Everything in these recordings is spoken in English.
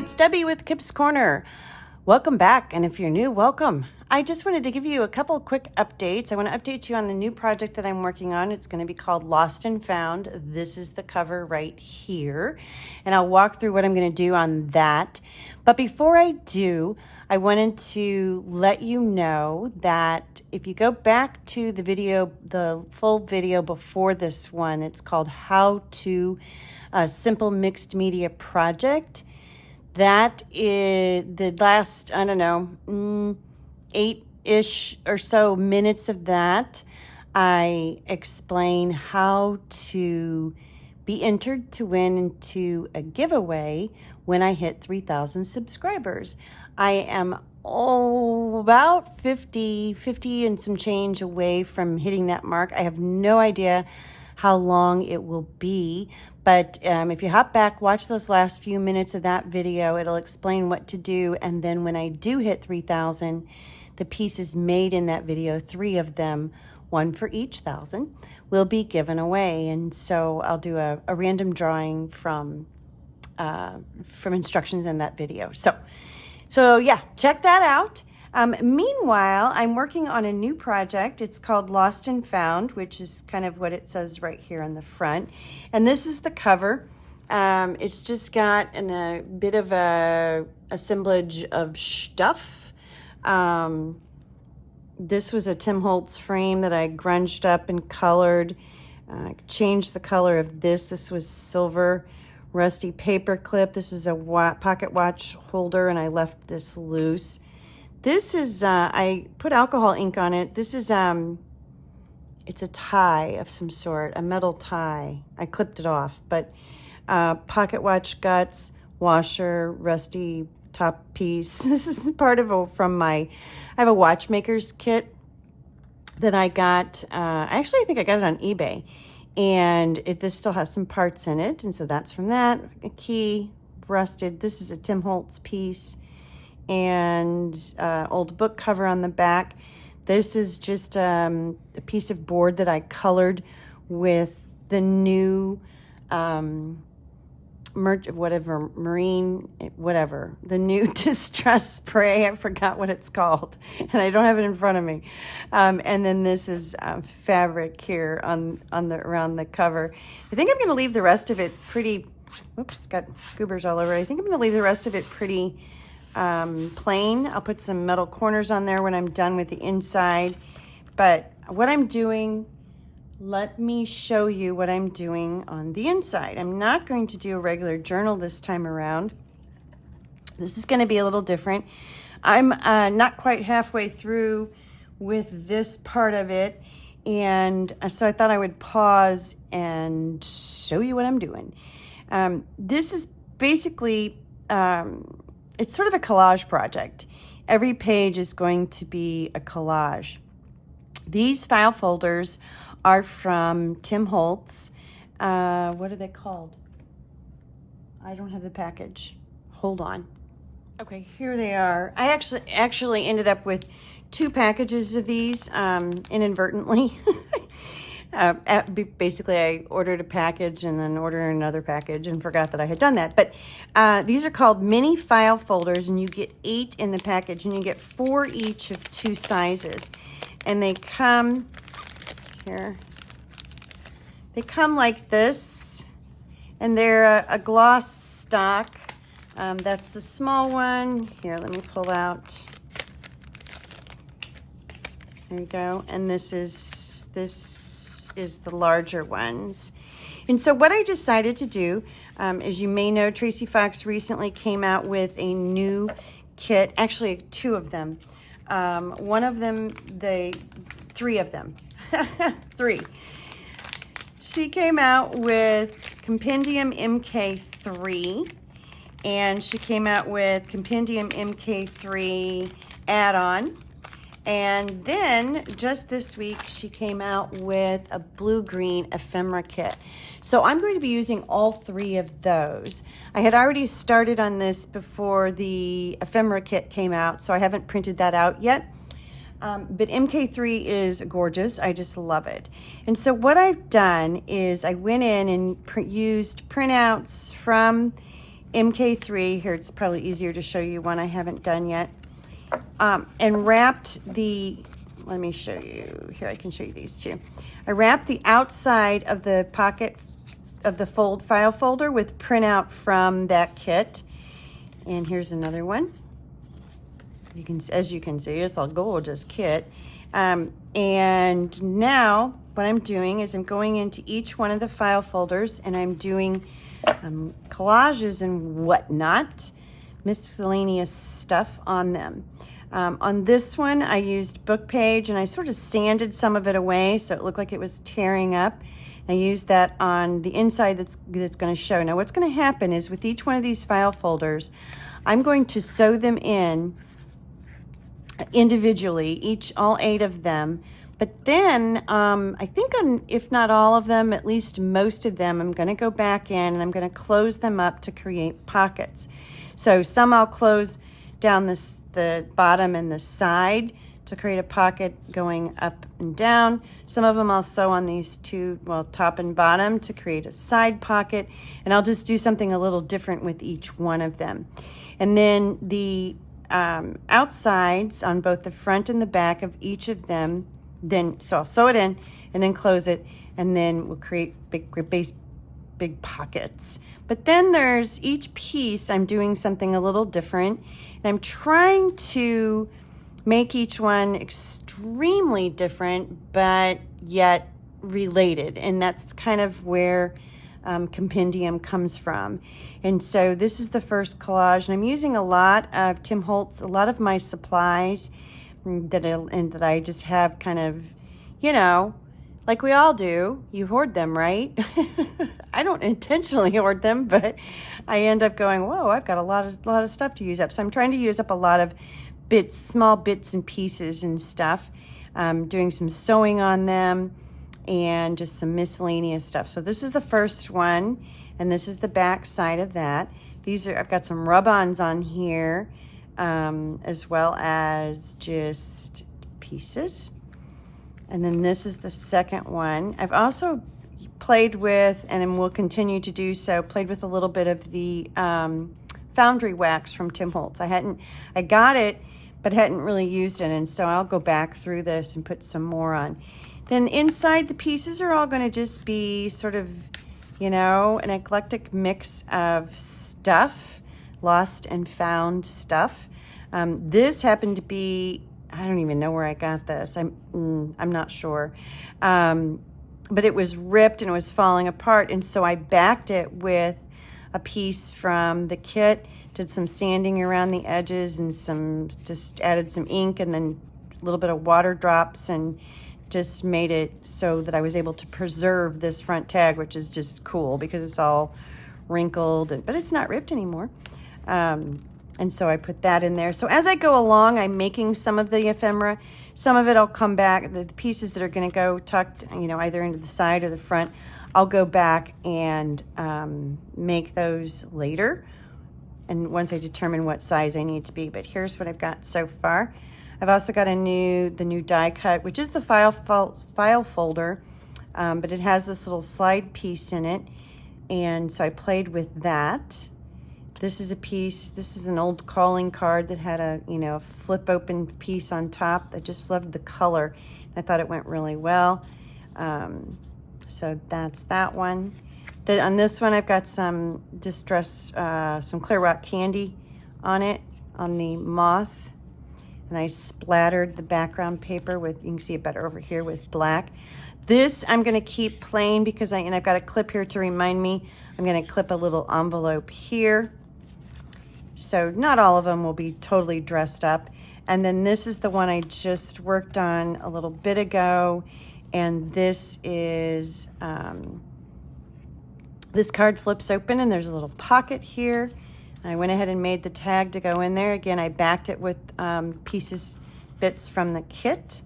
it's Debbie with Kip's Corner. Welcome back, and if you're new, welcome. I just wanted to give you a couple quick updates. I want to update you on the new project that I'm working on. It's going to be called Lost and Found. This is the cover right here, and I'll walk through what I'm going to do on that. But before I do, I wanted to let you know that if you go back to the video, the full video before this one, it's called How to Simple Mixed Media Project. That is the last, 8-ish or so minutes of that. I explain how to be entered to win into a giveaway when I hit 3,000 subscribers. I am about 50 and some change away from hitting that mark. I have no idea how long it will be, but if you hop back, watch those last few minutes of that video, it'll explain what to do. And then when I do hit 3,000, the pieces made in that video, 3 of them, 1 for each 1,000, will be given away. And so I'll do a random drawing from instructions in that video. So yeah, check that out. Meanwhile, I'm working on a new project. It's called Lost and Found, which is kind of what it says right here on the front. And this is the cover. It's just got a bit of a assemblage of stuff. This was a Tim Holtz frame that I grunged up and colored. Changed the color of this. This was silver rusty paper clip. This is a pocket watch holder, and I left this loose. This is, I put alcohol ink on it. This is, it's a tie of some sort, a metal tie. I clipped it off, but pocket watch guts, washer, rusty top piece. This is part of I have a watchmaker's kit that I got. I think I got it on eBay, and this still has some parts in it, and so that's from that. A key, rusted. This is a Tim Holtz piece, and old book cover on the back. This is just a piece of board that I colored with the new the new distress spray. I forgot what it's called, and I don't have it in front of me. And then this is fabric here around the cover. I think I'm going to leave the rest of it pretty. Oops, got goobers all over. I think I'm going to leave the rest of it pretty plain. I'll put some metal corners on there when I'm done with the inside. But what I'm doing, let me show you what I'm doing on the inside. I'm not going to do a regular journal this time around. This is going to be a little different. I'm not quite halfway through with this part of it, and so I thought I would pause and show you what I'm doing. This is basically it's sort of a collage project. Every page is going to be a collage. These file folders are from Tim Holtz. What are they called? I don't have the package. Hold on. Okay, here they are. I actually ended up with 2 packages of these inadvertently. Basically, I ordered a package and then ordered another package and forgot that I had done that. But these are called mini file folders, and you get 8 in the package, and you get 4 each of 2 sizes. And they come here. They come like this, and they're a gloss stock. That's the small one. Here, let me pull out. There you go. And this is the larger ones. And so what I decided to do, as you may know, Tracie Fox recently came out with a new kit, actually 2 of them. One of them, 3 of them, 3. She came out with Compendium MK3, and she came out with Compendium MK3 add-on. And then just this week, she came out with a blue-green ephemera kit. So I'm going to be using all 3 of those. I had already started on this before the ephemera kit came out, so I haven't printed that out yet. But MK3 is gorgeous. I just love it. And so what I've done is I went in and used printouts from MK3, here it's probably easier to show you one I haven't done yet, and wrapped the, let me show you, here I can show you these two. I wrapped the outside of the pocket of the file folder with printout from that kit. And here's another one. You can, as you can see, it's a gorgeous kit. And now what I'm doing is I'm going into each one of the file folders and I'm doing collages and whatnot, miscellaneous stuff on them. On this one, I used book page and I sort of sanded some of it away so it looked like it was tearing up. I used that on the inside that's going to show. Now what's going to happen is with each one of these file folders, I'm going to sew them in individually, all 8 of them. But then I think on, if not all of them, at least most of them, I'm going to go back in and I'm going to close them up to create pockets. So some I'll close down the bottom and the side to create a pocket going up and down. Some of them I'll sew on these two, well, top and bottom to create a side pocket. And I'll just do something a little different with each one of them. And then the outsides on both the front and the back of each of them, so I'll sew it in and then close it, and then we'll create big pockets. But then there's each piece, I'm doing something a little different, and I'm trying to make each one extremely different, but yet related. And that's kind of where Compendium comes from. And so this is the first collage, and I'm using a lot of Tim Holtz, a lot of my supplies that I just have kind of, you know, like we all do. You hoard them, right? I don't intentionally hoard them, but I end up going, whoa, I've got a lot of stuff to use up. So I'm trying to use up a lot of small bits and pieces and stuff, doing some sewing on them and just some miscellaneous stuff. So this is the first one, and this is the back side of that. I've got some rub-ons on here, as well as just pieces. And then this is the second one. I've also played with, and will continue to do so, played with a little bit of the foundry wax from Tim Holtz. I got it, but hadn't really used it, and so I'll go back through this and put some more on. Then inside the pieces are all going to just be sort of, you know, an eclectic mix of stuff, lost and found stuff. This happened to be, I don't even know where I got this. I'm not sure. But it was ripped and it was falling apart, and so I backed it with a piece from the kit, did some sanding around the edges and just added some ink and then a little bit of water drops, and just made it so that I was able to preserve this front tag, which is just cool because it's all wrinkled, but it's not ripped anymore. And so I put that in there. So as I go along, I'm making some of the ephemera. Some of it I'll come back, the pieces that are going to go tucked, you know, either into the side or the front, I'll go back and make those later, and once I determine what size I need to be. But here's what I've got so far. I've also got the new die cut, which is the file folder, but it has this little slide piece in it, and so I played with that. This is a piece, this is an old calling card that had a flip open piece on top. I just loved the color. I thought it went really well. So that's that one. On this one, I've got some some Clear Rock candy on it, on the moth. And I splattered the background paper with, you can see it better over here, with black. This I'm going to keep plain because I've got a clip here to remind me. I'm going to clip a little envelope here. So not all of them will be totally dressed up. And then this is the one I just worked on a little bit ago. And this is, this card flips open and there's a little pocket here. I went ahead and made the tag to go in there. Again, I backed it with bits from the kit,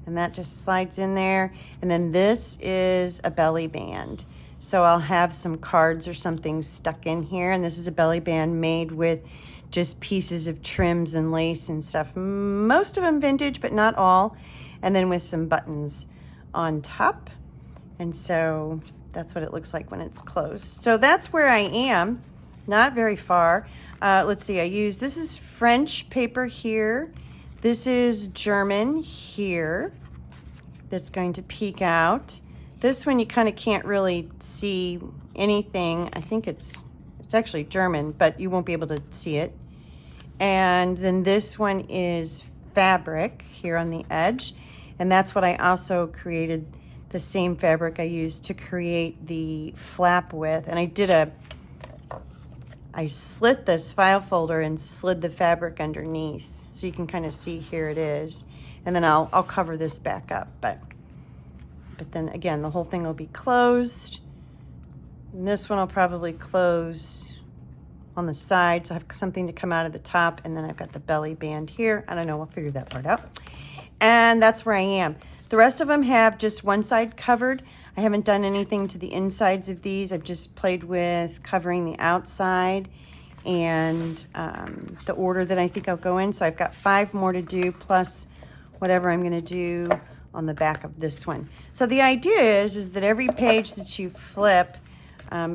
and that just slides in there. And then this is a belly band. So I'll have some cards or something stuck in here, and this is a belly band made with just pieces of trims and lace and stuff. Most of them vintage, but not all. And then with some buttons on top. And so that's what it looks like when it's closed. So that's where I am. not very far. Let's see, this is French paper here. This is German here. That's going to peek out. This one you kind of can't really see anything. I think it's actually German, but you won't be able to see it. And then this one is fabric here on the edge. And that's what I also created, the same fabric I used to create the flap with. And I slit this file folder and slid the fabric underneath. So you can kind of see here it is. And then I'll cover this back up. But then again, the whole thing will be closed. And this one will probably close on the side. So I have something to come out of the top. And then I've got the belly band here. I don't know, we'll figure that part out. And that's where I am. The rest of them have just one side covered. I haven't done anything to the insides of these. I've just played with covering the outside and the order that I think I'll go in. So I've got 5 more to do, plus whatever I'm gonna do on the back of this one. So the idea is that every page that you flip,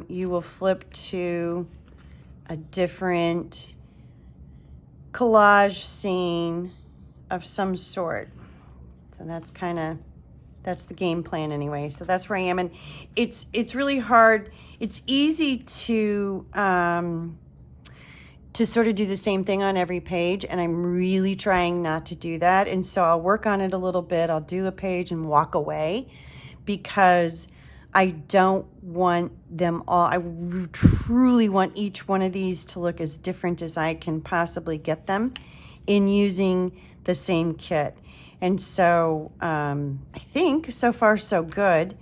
you will flip to a different collage scene of some sort. So that's the game plan anyway. So that's where I am. And it's really hard. It's easy to sort of do the same thing on every page. And I'm really trying not to do that. And so I'll work on it a little bit. I'll do a page and walk away because I don't want them all. I truly want each one of these to look as different as I can possibly get them in using the same kit. And so I think so far so good.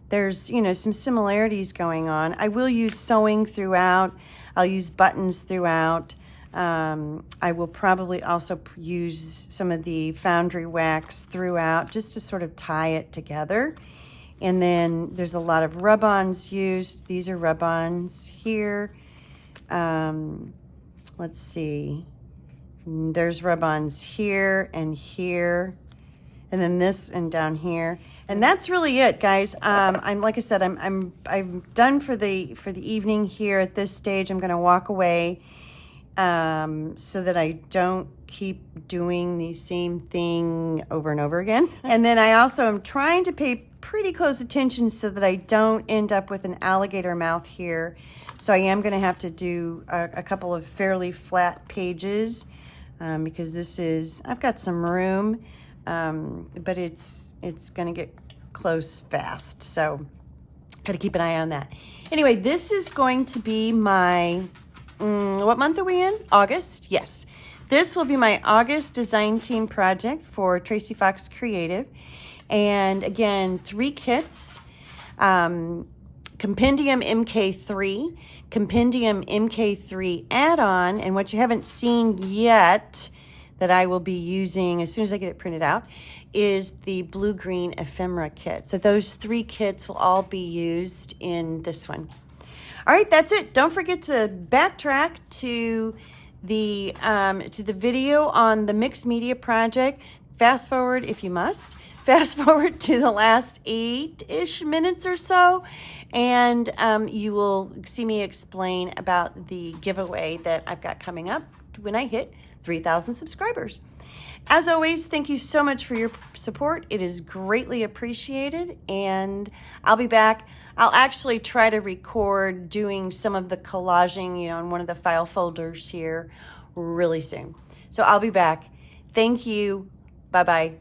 There's, some similarities going on. I will use sewing throughout. I'll use buttons throughout. I will probably also use some of the foundry wax throughout just to sort of tie it together. And then there's a lot of rub-ons used. These are rub-ons here. Let's see. There's rub-ons here and here. And then this and down here. And that's really it, guys. Like I said, I'm done for the evening here at this stage. I'm gonna walk away so that I don't keep doing the same thing over and over again. And then I also am trying to pay pretty close attention so that I don't end up with an alligator mouth here. So I am gonna have to do a couple of fairly flat pages because I've got some room. But it's gonna get close fast, so gotta keep an eye on that. Anyway, this is going to be my what month are we in? August. Yes, this will be my August design team project for Tracie Fox Creative. And again, 3 kits, Compendium MK3, Compendium MK3 add-on, and what you haven't seen yet that I will be using as soon as I get it printed out is the blue-green ephemera kit. So those 3 kits will all be used in this one. All right, that's it. Don't forget to backtrack to the video on the mixed media project. Fast forward if you must. Fast forward to the last 8-ish minutes or so, and you will see me explain about the giveaway that I've got coming up when I hit 3,000 subscribers. As always, thank you so much for your support. It is greatly appreciated, and I'll be back. I'll actually try to record doing some of the collaging, in one of the file folders here really soon. So I'll be back. Thank you. Bye-bye.